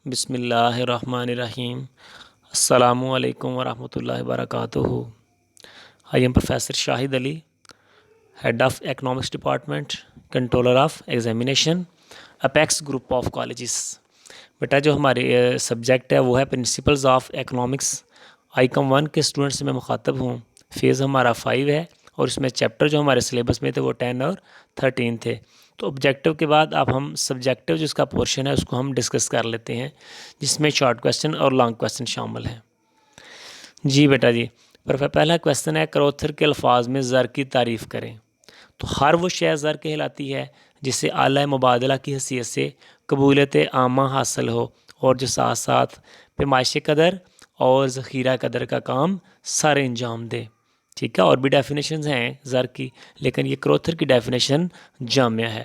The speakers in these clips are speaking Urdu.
بسم اللہ الرحمن الرحیم۔ السلام علیکم ورحمۃ اللہ وبرکاتہ۔ I am professor Shahid Ali, head of economics department, controller of examination, Apex group of colleges. بیٹا جو ہمارے سبجیکٹ ہے وہ ہے principles of economics. I com 1 کے اسٹوڈنٹ سے میں مخاطب ہوں۔ فیز ہمارا 5 ہے اور اس میں چیپٹر جو ہمارے سلیبس میں تھے وہ 10 اور 13 تھے۔ تو آبجیکٹیو کے بعد اب ہم سبجیکٹیو جس کا پورشن ہے اس کو ہم ڈسکس کر لیتے ہیں، جس میں شارٹ کویسچن اور لانگ کویسچن شامل ہیں۔ جی بیٹا جی، پہلا کویسچن ہے کروتھر کے الفاظ میں زر کی تعریف کریں۔ تو ہر وہ شے زر کہلاتی ہے جسے آلہ مبادلہ کی حیثیت سے قبولیت عامہ حاصل ہو اور جو ساتھ ساتھ پیمائش قدر اور ذخیرہ قدر کا کام سر انجام دے۔ ٹھیک ہے، اور بھی ڈیفینیشنز ہیں زر کی، لیکن یہ کروتھر کی ڈیفینیشن جامع ہے۔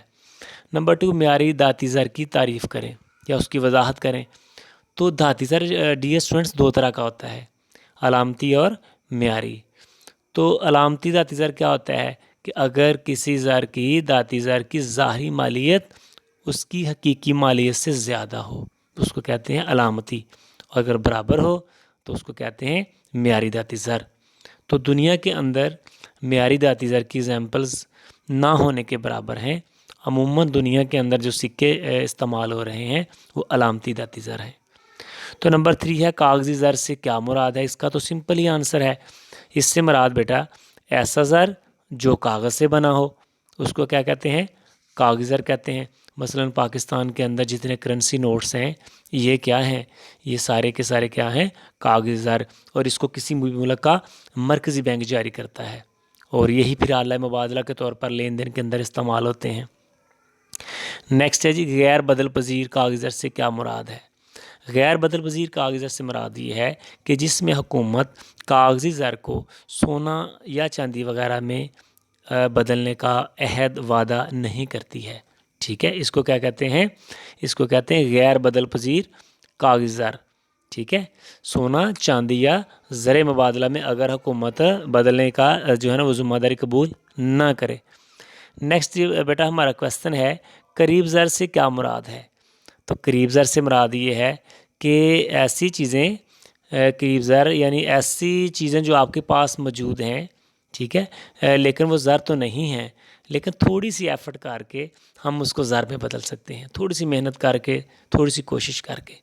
نمبر 2، معیاری دھاتی زر کی تعریف کریں یا اس کی وضاحت کریں۔ تو دھاتی زر ڈیئر اسٹوڈنٹس 2 طرح کا ہوتا ہے، علامتی اور معیاری۔ تو علامتی دھاتی زر کیا ہوتا ہے کہ اگر کسی زر کی دھاتی زر کی ظاہری مالیت اس کی حقیقی مالیت سے زیادہ ہو تو اس کو کہتے ہیں علامتی، اور اگر برابر ہو تو اس کو کہتے ہیں معیاری دھاتی زر۔ تو دنیا کے اندر معیاری دھاتی زر کی ایگزامپلز نہ ہونے کے برابر ہیں۔ عموماً دنیا کے اندر جو سکے استعمال ہو رہے ہیں وہ علامتی دھاتی زر ہیں۔ تو نمبر 3 ہے کاغذی زر سے کیا مراد ہے؟ اس کا تو سمپل ہی آنسر ہے، اس سے مراد بیٹا ایسا زر جو کاغذ سے بنا ہو اس کو کیا کہتے ہیں؟ کاغذی زر کہتے ہیں۔ مثلا پاکستان کے اندر جتنے کرنسی نوٹس ہیں یہ کیا ہیں؟ یہ سارے کے سارے کیا ہیں؟ کاغذی زر، اور اس کو کسی ملک کا مرکزی بینک جاری کرتا ہے، اور یہی پھر آلہ مبادلہ کے طور پر لین دین کے اندر استعمال ہوتے ہیں۔ نیکسٹ ہے جی، غیر بدل پذیر کاغذی زر سے کیا مراد ہے؟ غیر بدل پذیر کاغذی زر سے مراد یہ ہے کہ جس میں حکومت کاغذی زر کو سونا یا چاندی وغیرہ میں بدلنے کا عہد وعدہ نہیں کرتی ہے۔ ٹھیک ہے، اس کو کیا کہتے ہیں؟ اس کو کہتے ہیں غیر بدل پذیر کاغذی زر۔ ٹھیک ہے، سونا چاندی یا زر مبادلہ میں اگر حکومت بدلنے کا جو ہے نا وہ ذمہ داری قبول نہ کرے۔ نیکسٹ بیٹا ہمارا کویسچن ہے قریب زر سے کیا مراد ہے؟ تو قریب زر سے مراد یہ ہے کہ ایسی چیزیں، قریب زر یعنی ایسی چیزیں جو آپ کے پاس موجود ہیں، ٹھیک ہے، لیکن وہ زر تو نہیں ہیں، لیکن تھوڑی سی ایفرٹ کر کے ہم اس کو زر میں بدل سکتے ہیں، تھوڑی سی محنت کر کے، تھوڑی سی کوشش کر کے۔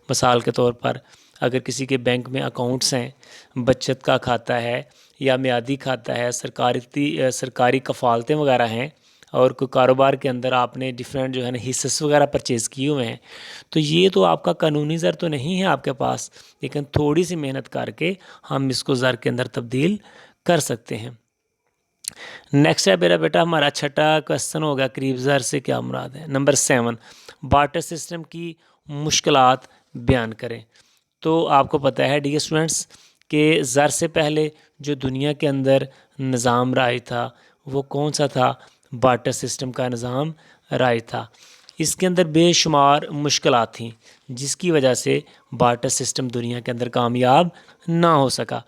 مثال کے طور پر اگر کسی کے بینک میں اکاؤنٹس ہیں، بچت کا کھاتا ہے یا میعادی کھاتا ہے، سرکاری کفالتیں وغیرہ ہیں، اور کوئی کاروبار کے اندر آپ نے ڈیفرنٹ جو ہے نا حصص وغیرہ پرچیز کیے ہوئے ہیں، تو یہ تو آپ کا قانونی زر تو نہیں ہے آپ کے پاس، لیکن تھوڑی سی محنت کر کے ہم اس کو زر کے اندر تبدیل کر سکتے ہیں۔ نیکسٹ ہے میرا بیٹا ہمارا چھٹا کویسچن ہوگا قریب زر سے کیا مراد ہے؟ نمبر 7، بارٹر سسٹم کی مشکلات بیان کریں۔ تو آپ کو پتہ ہے ڈیئر اسٹوڈنٹس کہ زر سے پہلے جو دنیا کے اندر نظام رائج تھا وہ کون سا تھا؟ بارٹر سسٹم کا نظام رائج تھا۔ اس کے اندر بے شمار مشکلات تھیں جس کی وجہ سے بارٹر سسٹم دنیا کے اندر کامیاب نہ ہو سکا۔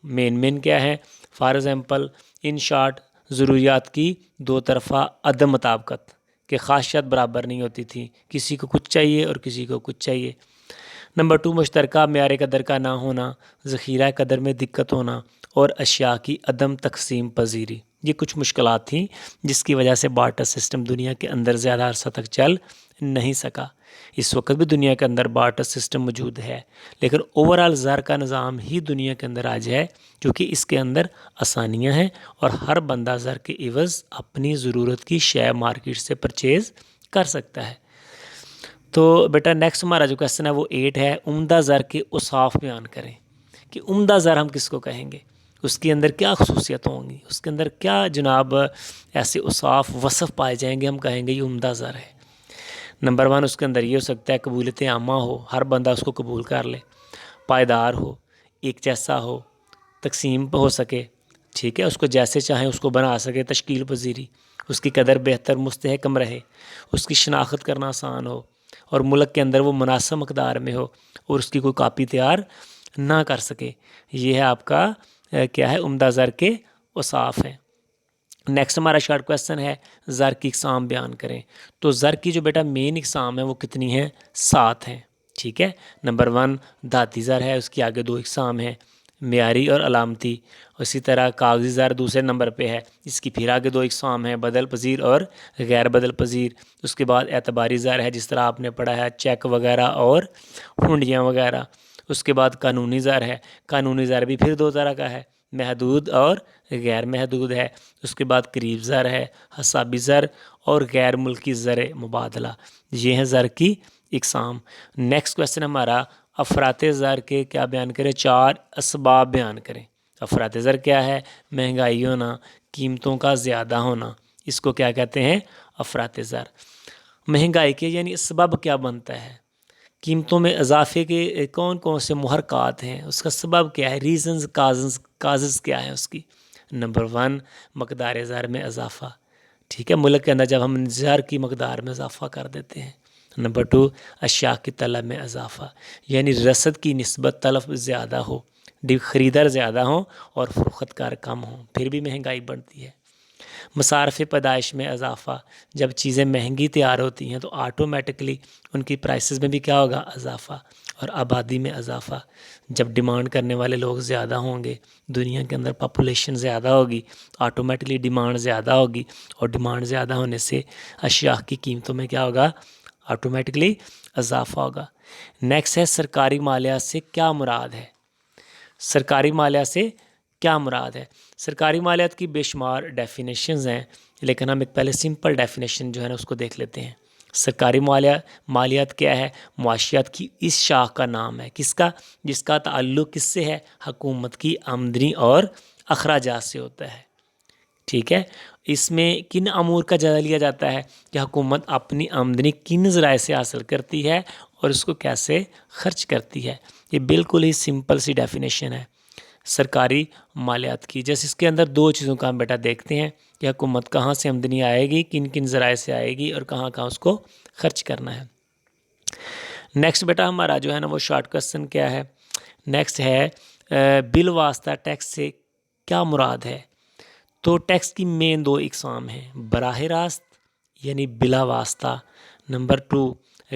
مین کیا ہے؟ فار ایگزامپل ان شارٹ ضروریات کی 2 طرفہ عدم مطابقت کہ خواہشات برابر نہیں ہوتی تھی، کسی کو کچھ چاہیے اور کسی کو کچھ چاہیے۔ نمبر 2، مشترکہ معیار قدر کا نہ ہونا، ذخیرہ قدر میں دقت ہونا اور اشیاء کی عدم تقسیم پذیری۔ یہ کچھ مشکلات تھیں جس کی وجہ سے بارٹر سسٹم دنیا کے اندر زیادہ عرصہ تک چل نہیں سکا۔ اس وقت بھی دنیا کے اندر بارٹر سسٹم موجود ہے، لیکن اوورآل زر کا نظام ہی دنیا کے اندر آج ہے، کیونکہ اس کے اندر آسانیاں ہیں اور ہر بندہ زر کے عوض اپنی ضرورت کی شے مارکیٹ سے پرچیز کر سکتا ہے۔ تو بیٹا نیکسٹ ہمارا جو کویسچن ہے وہ 8 ہے، عمدہ زر کے اوصاف بیان کریں۔ کہ عمدہ زر ہم کس کو کہیں گے؟ اس کے اندر کیا خصوصیت ہوں گی؟ اس کے اندر کیا جناب ایسے اوصاف وصف پائے جائیں گے ہم کہیں گے یہ عمدہ زر ہے؟ نمبر 1 اس کے اندر یہ ہو سکتا ہے قبولیت عامہ ہو، ہر بندہ اس کو قبول کر لے، پائیدار ہو، ایک جیسا ہو، تقسیم ہو سکے، ٹھیک ہے، اس کو جیسے چاہیں اس کو بنا سکے، تشکیل پذیری، اس کی قدر بہتر مستحکم رہے، اس کی شناخت کرنا آسان ہو، اور ملک کے اندر وہ مناسب مقدار میں ہو اور اس کی کوئی کاپی تیار نہ کر سکے۔ یہ ہے آپ کا کیا ہے؟ عمدہ زر کے اوصاف ہیں۔ نیکسٹ ہمارا شارٹ کویسچن ہے زر کی اقسام بیان کریں۔ تو زر کی جو بیٹا مین اقسام ہے وہ کتنی ہیں؟ 7 ہیں۔ ٹھیک ہے. نمبر 1 دھاتی زر ہے، اس کی آگے 2 اقسام ہیں، معیاری اور علامتی. اسی طرح کاغذی زر دوسرے نمبر پہ ہے، اس کی پھر آگے 2 اقسام ہیں، بدل پذیر اور غیر بدل پذیر. اس کے بعد اعتباری زر ہے، جس طرح آپ نے پڑھا ہے چیک وغیرہ اور ہنڈیاں وغیرہ. اس کے بعد قانونی زر ہے، قانونی زر بھی پھر 2 طرح کا ہے، محدود اور غیر محدود ہے. اس کے بعد قریب زر ہے، حسابی زر اور غیر ملکی زر مبادلہ. یہ ہیں زر کی اقسام. نیکسٹ کویسچن ہمارا افراط زر کے کیا بیان کریں؟ 4 اسباب بیان کریں. افراط زر کیا ہے؟ مہنگائی ہونا، قیمتوں کا زیادہ ہونا، اس کو کیا کہتے ہیں؟ افراط زر. مہنگائی کے یعنی سبب کیا بنتا ہے؟ قیمتوں میں اضافے کے کون کون سے محرکات ہیں؟ اس کا سبب کیا ہے؟ ریزنز کازز کیا ہے اس کی؟ نمبر 1 مقدار زر میں اضافہ. ٹھیک ہے، ملک کے اندر جب ہم زر کی مقدار میں اضافہ کر دیتے ہیں. نمبر 2 اشیاء کی طلب میں اضافہ، یعنی رسد کی نسبت طلب زیادہ ہو، خریدار زیادہ ہوں اور فروخت کار کم ہوں، پھر بھی مہنگائی بڑھتی ہے. مصارف پیدائش میں اضافہ، جب چیزیں مہنگی تیار ہوتی ہیں تو آٹومیٹکلی ان کی پرائسز میں بھی کیا ہوگا؟ اضافہ. اور آبادی میں اضافہ، جب ڈیمانڈ کرنے والے لوگ زیادہ ہوں گے، دنیا کے اندر پاپولیشن زیادہ ہوگی، آٹومیٹکلی ڈیمانڈ زیادہ ہوگی، اور ڈیمانڈ زیادہ ہونے سے اشیاء کی قیمتوں میں کیا ہوگا؟ آٹومیٹکلی اضافہ ہوگا. نیکسٹ ہے سرکاری مالیات سے کیا مراد ہے؟ سرکاری مالیات سے کیا مراد ہے؟ سرکاری مالیات کی بے شمار ڈیفینیشنز ہیں، لیکن ہم ایک پہلے سمپل ڈیفینیشن جو ہے نا اس کو دیکھ لیتے ہیں. سرکاری مالیات کیا ہے؟ معاشیات کی اس شاخ کا نام ہے، کس کا؟ جس کا تعلق کس سے ہے؟ حکومت کی آمدنی اور اخراجات سے ہوتا ہے. ٹھیک ہے، اس میں کن امور کا جائزہ لیا جاتا ہے کہ حکومت اپنی آمدنی کن ذرائع سے حاصل کرتی ہے اور اس کو کیسے خرچ کرتی ہے. یہ بالکل ہی سمپل سی ڈیفینیشن ہے سرکاری مالیات کی. جیسے اس کے اندر 2 چیزوں کا ہم بیٹا دیکھتے ہیں کہ حکومت کہاں سے آمدنی آئے گی، کن کن ذرائع سے آئے گی اور کہاں کہاں اس کو خرچ کرنا ہے. نیکسٹ بیٹا ہمارا جو ہے نا وہ شارٹ کویسچن کیا ہے؟ نیکسٹ ہے بالواسطہ ٹیکس سے کیا مراد ہے؟ تو ٹیکس کی مین 2 اقسام ہیں، براہ راست یعنی بلا واسطہ. نمبر 2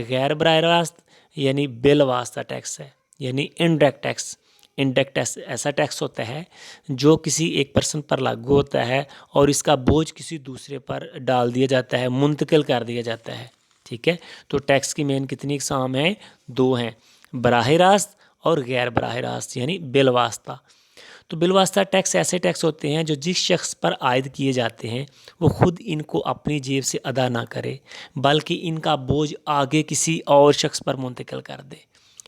غیر براہ راست یعنی بالواسطہ ٹیکس ہے، یعنی انڈائریکٹ ٹیکس. انڈائریکٹ ٹیکس ایسا ٹیکس ہوتا ہے جو کسی ایک پرسن پر لاگو ہوتا ہے اور اس کا بوجھ کسی دوسرے پر ڈال دیا جاتا ہے، منتقل کر دیا جاتا ہے. ٹھیک ہے، تو ٹیکس کی مین کتنی اقسام ہیں؟ 2 ہیں، براہ راست اور غیر براہ راست یعنی بالواسطہ. تو بالواسطہ ٹیکس ایسے ٹیکس ہوتے ہیں جو جس شخص پر عائد کیے جاتے ہیں وہ خود ان کو اپنی جیب سے ادا نہ کرے، بلکہ ان کا بوجھ آگے کسی اور شخص پر منتقل کر دے.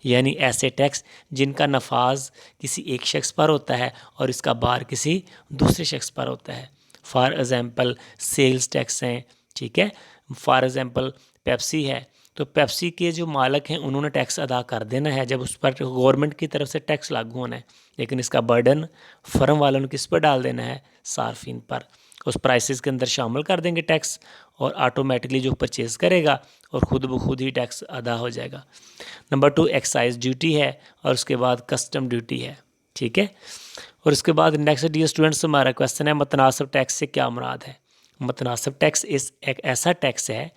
یعنی ایسے ٹیکس جن کا نفاذ کسی ایک شخص پر ہوتا ہے اور اس کا بار کسی دوسرے شخص پر ہوتا ہے. فار ایگزامپل سیلز ٹیکس ہیں. ٹھیک ہے، فار ایگزامپل پیپسی ہے، تو پیپسی کے جو مالک ہیں انہوں نے ٹیکس ادا کر دینا ہے جب اس پر گورنمنٹ کی طرف سے ٹیکس لاگو ہونا ہے، لیکن اس کا برڈن فرم والوں نے کس پر ڈال دینا ہے؟ صارفین پر. اس پرائسز کے اندر شامل کر دیں گے ٹیکس، اور آٹومیٹکلی جو پرچیز کرے گا اور خود بخود ہی ٹیکس ادا ہو جائے گا. نمبر 2 ایکسائز ڈیوٹی ہے، اور اس کے بعد کسٹم ڈیوٹی ہے. ٹھیک ہے، اور اس کے بعد نیکسٹ ڈیئر اسٹوڈنٹس ہمارا کویسچن ہے متناسب ٹیکس سے کیا مراد ہے؟ متناسب ٹیکس ایک ایسا ٹیکس ہے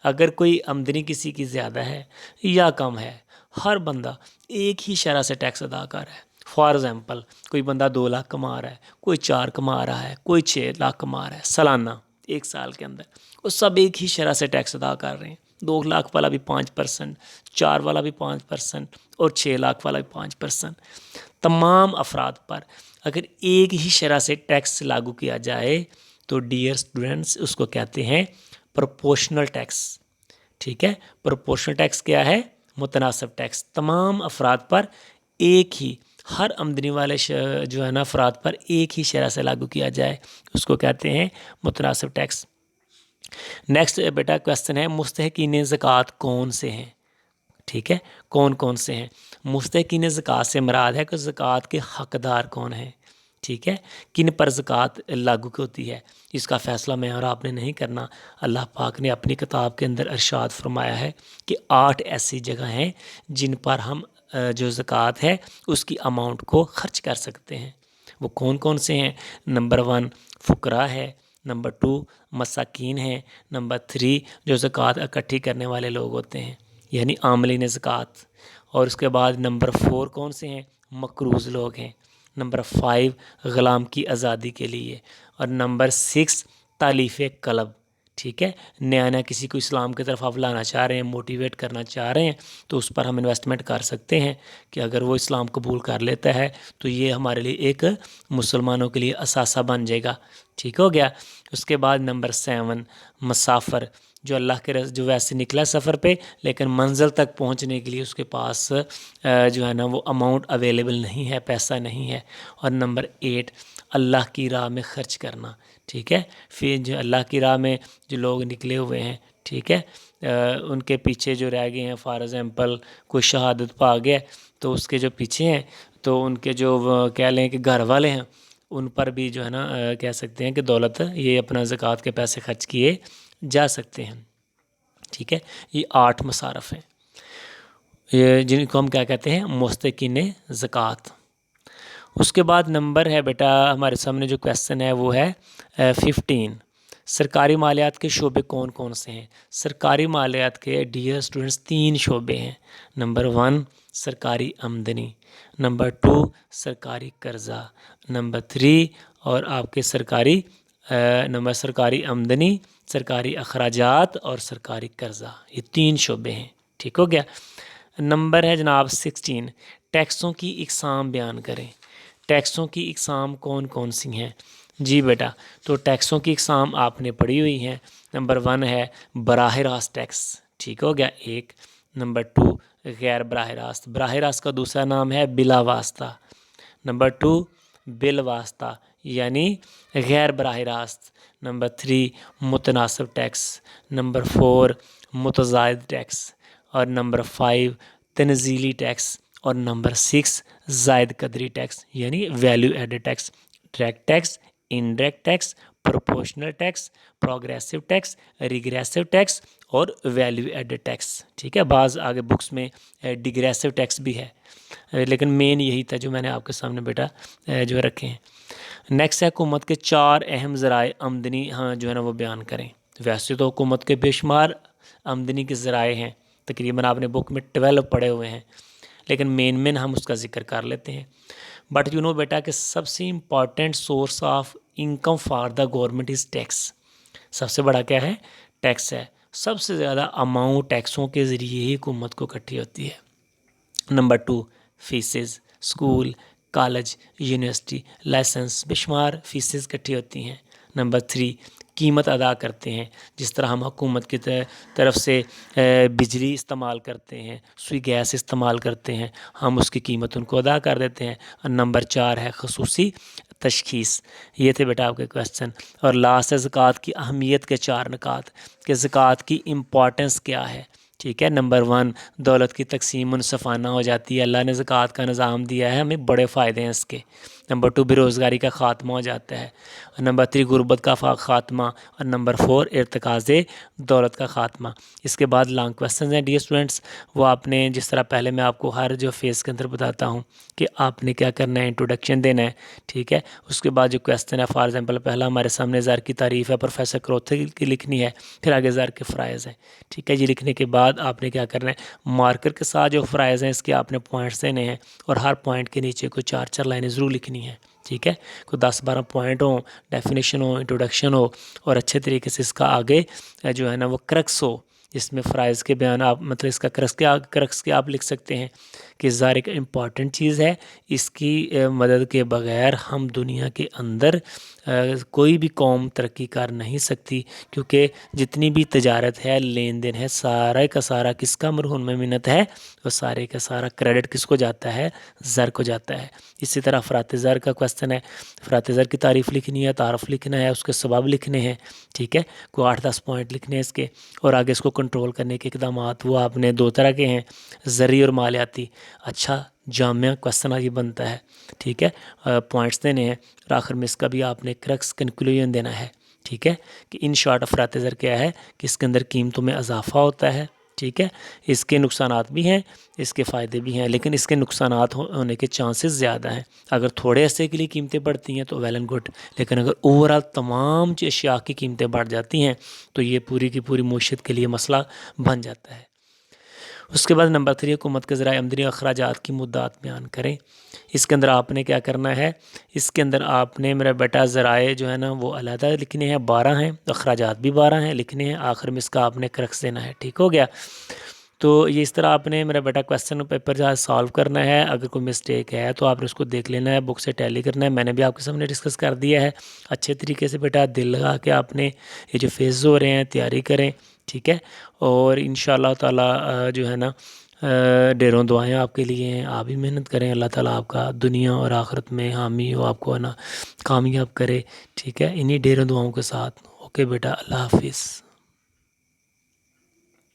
اگر کوئی آمدنی کسی کی زیادہ ہے یا کم ہے، ہر بندہ ایک ہی شرح سے ٹیکس ادا کر رہا ہے. فار ایگزامپل کوئی بندہ 2 لاکھ کما رہا ہے، کوئی 4 کما رہا ہے، کوئی 6 لاکھ کما رہا ہے سالانہ، 1 سال کے اندر وہ سب ایک ہی شرح سے ٹیکس ادا کر رہے ہیں. 2 لاکھ والا بھی 5%، 4 والا بھی 5% اور 6 لاکھ والا بھی 5%. تمام افراد پر اگر ایک ہی شرح سے ٹیکس لاگو کیا جائے تو ڈیئر اسٹوڈنٹس اس کو کہتے ہیں پروپورشنل ٹیکس. ٹھیک ہے، پروپورشنل ٹیکس کیا ہے؟ متناسب ٹیکس. تمام افراد پر ایک ہی، ہر آمدنی والے جو ہے نا افراد پر ایک ہی شرح سے لاگو کیا جائے، اس کو کہتے ہیں متناسب ٹیکس. نیکسٹ بیٹا کویسچن ہے مستحقین زکوٰۃ کون سے ہیں؟ ٹھیک ہے، کون کون سے ہیں؟ مستحقین زکوٰۃ سے مراد ہے کہ زکوٰۃ کے حقدار کون ہیں. ٹھیک ہے، کن پر زکوٰۃ لاگو ہوتی ہے، اس کا فیصلہ میں اور آپ نے نہیں کرنا. اللہ پاک نے اپنی کتاب کے اندر ارشاد فرمایا ہے کہ 8 ایسی جگہ ہیں جن پر ہم جو زکوٰۃ ہے اس کی اماؤنٹ کو خرچ کر سکتے ہیں. وہ کون کون سے ہیں؟ نمبر 1 فقراء ہے، نمبر 2 مساکین ہیں، نمبر 3 جو زکوٰۃ اکٹھی کرنے والے لوگ ہوتے ہیں. یعنی عاملین زکوٰۃ. اور اس کے بعد نمبر 4 کون سے ہیں؟ مقروض لوگ ہیں. نمبر 5 غلام کی آزادی کے لیے. اور نمبر 6 تالیف قلب. ٹھیک ہے، نیا نیا کسی کو اسلام کی طرف آپ لانا چاہ رہے ہیں، موٹیویٹ کرنا چاہ رہے ہیں، تو اس پر ہم انویسٹمنٹ کر سکتے ہیں کہ اگر وہ اسلام قبول کر لیتا ہے تو یہ ہمارے لیے ایک مسلمانوں کے لیے اثاثہ بن جائے گا. ٹھیک ہو گیا. اس کے بعد نمبر 7 مسافر، جو اللہ کے جو ویسے نکلا سفر پہ لیکن منزل تک پہنچنے کے لیے اس کے پاس جو ہے نا وہ اماؤنٹ اویلیبل نہیں ہے، پیسہ نہیں ہے. اور نمبر 8 اللہ کی راہ میں خرچ کرنا. ٹھیک ہے، پھر جو اللہ کی راہ میں جو لوگ نکلے ہوئے ہیں، ٹھیک ہے، ان کے پیچھے جو رہ گئے ہیں، فار ایگزامپل کوئی شہادت پا گیا تو اس کے جو پیچھے ہیں تو ان کے جو کہہ لیں کہ گھر والے ہیں ان پر بھی جو ہے نا کہہ سکتے ہیں کہ دولت یہ اپنا زکوٰۃ کے پیسے خرچ کیے جا سکتے ہیں. ٹھیک ہے، یہ 8 مصارف ہیں یہ جن کو ہم کیا کہتے ہیں؟ مستحقین زکوٰۃ. اس کے بعد نمبر ہے بیٹا ہمارے سامنے جو کویسچن ہے وہ ہے 15. سرکاری مالیات کے شعبے کون کون سے ہیں؟ سرکاری مالیات کے ڈیئر اسٹوڈنٹس 3 شعبے ہیں. نمبر 1 سرکاری آمدنی، نمبر 2 سرکاری قرضہ، نمبر 3 اور آپ کے سرکاری آمدنی، سرکاری اخراجات اور سرکاری قرضہ. یہ 3 شعبے ہیں. ٹھیک ہو گیا. نمبر ہے جناب 16 ٹیکسوں کی اقسام بیان کریں. ٹیکسوں کی اقسام کون کون سی ہیں؟ جی بیٹا، تو ٹیکسوں کی اقسام آپ نے پڑھی ہوئی ہیں. نمبر 1 ہے براہ راست ٹیکس. ٹھیک ہو گیا ایک. نمبر 2 غیر براہ راست. براہ راست کا دوسرا نام ہے بلا واسطہ. نمبر 2 بالواسطہ یعنی غیر براہ راست. نمبر 3 متناسب ٹیکس. نمبر 4 متزائد ٹیکس. اور نمبر 5 تنزیلی ٹیکس. اور نمبر 6 زائد قدری ٹیکس یعنی value added tax. Direct tax, indirect tax, proportional tax, progressive tax, regressive tax اور ویلیو ایڈڈ ٹیکس. ٹھیک ہے، بعض آگے بکس میں ڈیگریسو ٹیکس بھی ہے لیکن مین یہی تھا جو میں نے آپ کے سامنے بیٹا جو رکھے ہیں. نیکسٹ ہے حکومت کے 4 اہم ذرائع آمدنی جو ہے نا وہ بیان کریں. ویسے تو حکومت کے بے شمار آمدنی کے ذرائع ہیں، تقریباً آپ نے بک میں 12 پڑھے ہوئے ہیں لیکن مین ہم اس کا ذکر کر لیتے ہیں. بٹ یو نو بیٹا کہ سب سے important source of income for the government is tax. سب سے بڑا کیا ہے؟ ٹیکس ہے. سب سے زیادہ اماؤنٹ ٹیکسوں کے ذریعے ہی حکومت کو اکٹھی ہوتی ہے. Number 2 fees, school, college, university, licence, بے شمار فیسز اکٹھی ہوتی ہیں. نمبر 3 قیمت ادا کرتے ہیں، جس طرح ہم حکومت کی طرف سے بجلی استعمال کرتے ہیں، سوئی گیس استعمال کرتے ہیں، ہم اس کی قیمت ان کو ادا کر دیتے ہیں. اور نمبر 4 ہے خصوصی تشخیص. یہ تھے بیٹا آپ کے کویسچن. اور لاسٹ ہے زکوٰۃ کی اہمیت کے 4 نکات کہ زکوٰۃ کی امپورٹنس کیا ہے. ٹھیک ہے، نمبر 1 دولت کی تقسیم منصفانہ ہو جاتی ہے. اللہ نے زکوٰۃ کا نظام دیا ہے، ہمیں بڑے فائدے ہیں اس کے. نمبر 2 بے روزگاری کا خاتمہ ہو جاتا ہے. نمبر 3 غربت کا خاتمہ. اور نمبر 4 ارتکاز دولت کا خاتمہ. اس کے بعد لانگ کویسچنز ہیں ڈیئر اسٹوڈنٹس، وہ آپ نے جس طرح پہلے میں آپ کو ہر جو فیز کے اندر بتاتا ہوں کہ آپ نے کیا کرنا ہے، انٹروڈکشن دینا ہے. ٹھیک ہے، اس کے بعد جو کویسچن ہے فار ایگزامپل پہلا ہمارے سامنے زر کی تعریف ہے پروفیسر کروتھل کی لکھنی ہے، پھر آگے زر کے فرائض ہیں. ٹھیک ہے، یہ لکھنے کے بعد آپ نے کیا کرنا ہے، مارکر کے ساتھ جو فرائض ہیں اس کے آپ نے پوائنٹس دینے ہیں اور ہر پوائنٹ کے نیچے کوئی 4 لائنیں ضرور لکھنی ہیں. ٹھیک ہے، کوئی 10-12 پوائنٹ ہوں، ڈیفینیشن ہو، انٹروڈکشن ہو اور اچھے طریقے سے اس کا آگے جو ہے نا وہ کرکس ہو، جس میں فرائض کے بیان آپ مطلب اس کا کرکس کے آپ لکھ سکتے ہیں کہ ظاہر ایک امپورٹنٹ چیز ہے، اس کی مدد کے بغیر ہم دنیا کے اندر کوئی بھی قوم ترقی کر نہیں سکتی، کیونکہ جتنی بھی تجارت ہے، لین دین ہے، سارا کا سارا کس کا مرہون میں منت ہے، وہ سارے کا سارا کریڈٹ کس کو جاتا ہے، زر کو جاتا ہے. اسی طرح افراط زر کا کویسچن ہے، افراط زر کی تعریف لکھنی ہے، تعارف لکھنا ہے، اس کے سبب لکھنے ہیں. ٹھیک ہے، کوئی 8-10 پوائنٹ لکھنے ہیں اس کے، اور آگے اس کو کنٹرول کرنے کے اقدامات وہ آپ نے 2 طرح کے ہیں، زرعی اور مالیاتی. اچھا جامع کویسچن یہ بنتا ہے. ٹھیک ہے، پوائنٹس دینے ہیں اور آخر میں اس کا بھی آپ نے کرکس کنکلوژن دینا ہے. ٹھیک ہے، کہ ان شارٹ افراط زر کیا ہے کہ اس کے اندر قیمتوں میں اضافہ ہوتا ہے. ٹھیک ہے، اس کے نقصانات بھی ہیں، اس کے فائدے بھی ہیں، لیکن اس کے نقصانات ہونے کے چانسز زیادہ ہیں. اگر تھوڑے عرصے کے لیے قیمتیں بڑھتی ہیں تو ویل اینڈ گڈ، لیکن اگر اوورآل تمام اشیاء کی قیمتیں بڑھ جاتی ہیں تو یہ پوری کی پوری معیشت کے لیے مسئلہ بن جاتا ہے. اس کے بعد نمبر 3 حکومت کے ذرائع آمدنی اور اخراجات کی مدت بیان کریں۔ اس کے اندر آپ نے کیا کرنا ہے، اس کے اندر آپ نے میرا بیٹا ذرائع جو ہے نا وہ علیحدہ لکھنے ہیں، 12 ہیں، اخراجات بھی 12 ہیں لکھنے ہیں، آخر میں اس کا آپ نے کرکس دینا ہے، ٹھیک ہو گیا۔ تو یہ اس طرح آپ نے میرا بیٹا کویسچن پیپر جو ہے سالو کرنا ہے، اگر کوئی مسٹیک ہے تو آپ نے اس کو دیکھ لینا ہے، بک سے ٹیلی کرنا ہے، میں نے بھی آپ کے سامنے ڈسکس کر دیا ہے۔ اچھے طریقے سے بیٹا دل لگا کے آپ نے یہ جو فیز ہو رہے ہیں تیاری کریں، ٹھیک ہے، اور انشاءاللہ تعالی جو ہے نا ڈھیروں دعائیں آپ کے لیے ہیں، آپ بھی محنت کریں، اللہ تعالیٰ آپ کا دنیا اور آخرت میں حامی ہو، آپ کو ہے نا کامیاب کرے، ٹھیک ہے، انہی ڈھیروں دعاؤں کے ساتھ۔ اوکے بیٹا، اللہ حافظ۔